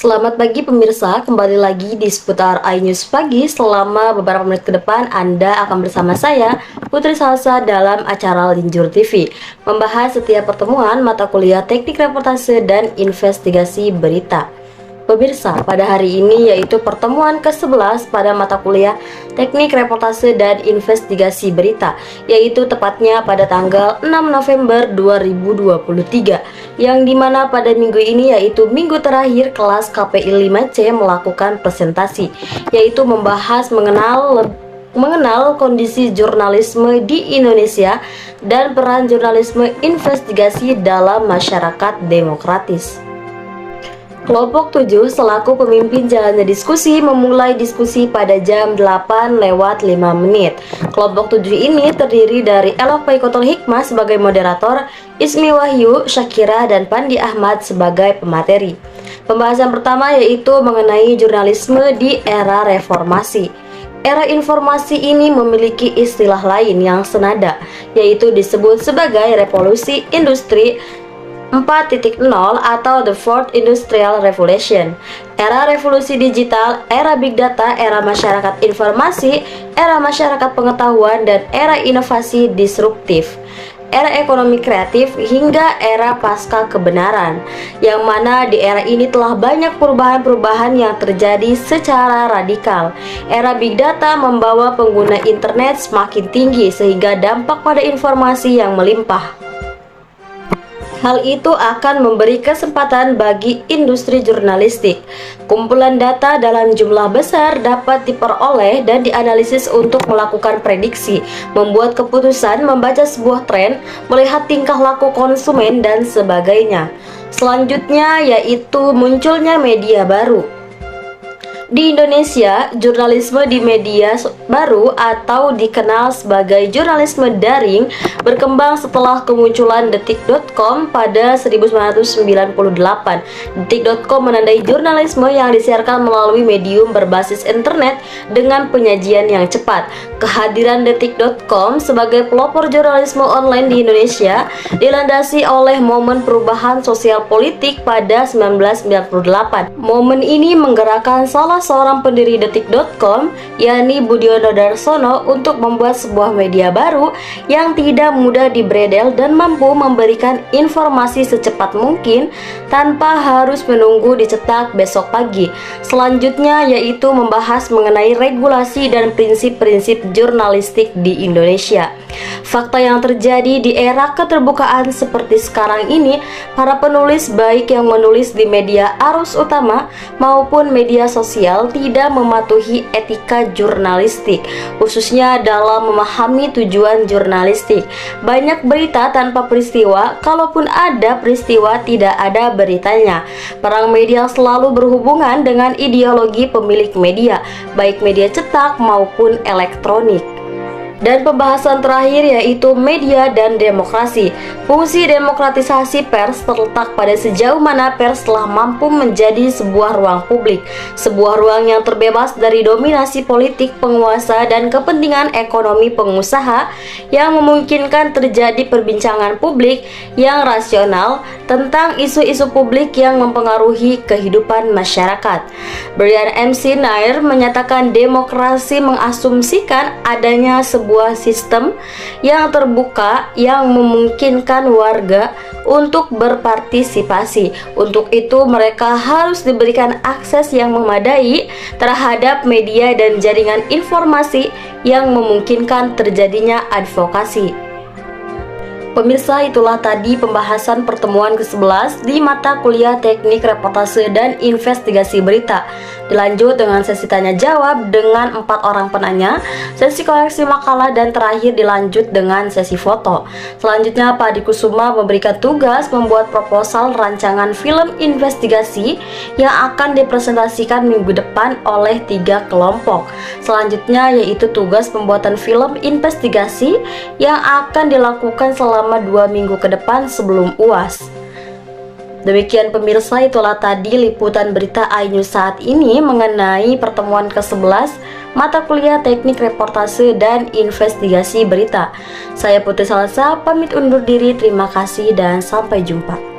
Selamat pagi pemirsa, kembali lagi di seputar iNews Pagi. Selama beberapa menit ke depan Anda akan bersama saya, Putri Salsa, dalam acara Linjur TV, membahas setiap pertemuan mata kuliah teknik reportase dan investigasi berita. Pemirsa, pada hari ini yaitu pertemuan ke-11 pada mata kuliah Teknik Reportase dan Investigasi Berita, yaitu tepatnya pada tanggal 6 November 2023, yang dimana pada minggu ini yaitu minggu terakhir kelas KPI 5C melakukan presentasi, yaitu membahas mengenal kondisi jurnalisme di Indonesia dan peran jurnalisme investigasi dalam masyarakat demokratis. Kelompok 7 selaku pemimpin jalannya diskusi memulai diskusi pada jam 8:05. Kelompok 7 ini terdiri dari Elok Paikotul Hikmah sebagai moderator, Ismi Wahyu, Syakira, dan Pandi Ahmad sebagai pemateri. Pembahasan pertama yaitu mengenai jurnalisme di era reformasi. Era informasi ini memiliki istilah lain yang senada, yaitu disebut sebagai revolusi industri 4.0 atau The Fourth Industrial Revolution, era revolusi digital, era big data, era masyarakat informasi, era masyarakat pengetahuan, dan era inovasi disruptif, era ekonomi kreatif, hingga era pasca kebenaran, yang mana di era ini telah banyak perubahan-perubahan yang terjadi secara radikal. Era big data membawa pengguna internet semakin tinggi sehingga dampak pada informasi yang melimpah. Hal itu akan memberi kesempatan bagi industri jurnalistik. Kumpulan data dalam jumlah besar dapat diperoleh dan dianalisis untuk melakukan prediksi, membuat keputusan, membaca sebuah tren, melihat tingkah laku konsumen, dan sebagainya. Selanjutnya yaitu munculnya media baru. Di Indonesia, jurnalisme di media baru atau dikenal sebagai jurnalisme daring berkembang setelah kemunculan Detik.com pada 1998. Detik.com menandai jurnalisme yang disiarkan melalui medium berbasis internet dengan penyajian yang cepat. Kehadiran Detik.com sebagai pelopor jurnalisme online di Indonesia dilandasi oleh momen perubahan sosial politik pada 1998. Momen ini menggerakkan salah seorang pendiri Detik.com, yakni Budiono Darsono, untuk membuat sebuah media baru yang tidak mudah dibredel dan mampu memberikan informasi secepat mungkin tanpa harus menunggu dicetak besok pagi. Selanjutnya yaitu membahas mengenai regulasi dan prinsip-prinsip jurnalistik di Indonesia. Fakta yang terjadi di era keterbukaan seperti sekarang ini, para penulis baik yang menulis di media arus utama maupun media sosial tidak mematuhi etika jurnalistik, khususnya dalam memahami tujuan jurnalistik. Banyak berita tanpa peristiwa, kalaupun ada peristiwa tidak ada beritanya. Perang media selalu berhubungan dengan ideologi pemilik media, baik media cetak maupun elektronik. Dan pembahasan terakhir yaitu media dan demokrasi. Fungsi demokratisasi pers terletak pada sejauh mana pers telah mampu menjadi sebuah ruang publik, sebuah ruang yang terbebas dari dominasi politik penguasa dan kepentingan ekonomi pengusaha, yang memungkinkan terjadi perbincangan publik yang rasional tentang isu-isu publik yang mempengaruhi kehidupan masyarakat. Brian McNair menyatakan demokrasi mengasumsikan adanya sebuah sistem yang terbuka yang memungkinkan warga untuk berpartisipasi. Untuk itu mereka harus diberikan akses yang memadai terhadap media dan jaringan informasi yang memungkinkan terjadinya advokasi. Pemirsa, itulah tadi pembahasan pertemuan ke-11 di mata kuliah Teknik Reportase dan Investigasi Berita. Dilanjut dengan sesi tanya jawab dengan 4 orang penanya, sesi koleksi makalah, dan terakhir dilanjut dengan sesi foto. Selanjutnya Pak Adi Kusuma memberikan tugas membuat proposal rancangan film investigasi yang akan dipresentasikan minggu depan oleh 3 kelompok. Selanjutnya yaitu tugas pembuatan film investigasi yang akan dilakukan selama 2 minggu ke depan sebelum UAS. Demikian pemirsa, itulah tadi liputan berita iNews saat ini mengenai pertemuan ke-11 mata kuliah Teknik Reportase dan Investigasi Berita. Saya Putri Salsa pamit undur diri, terima kasih dan sampai jumpa.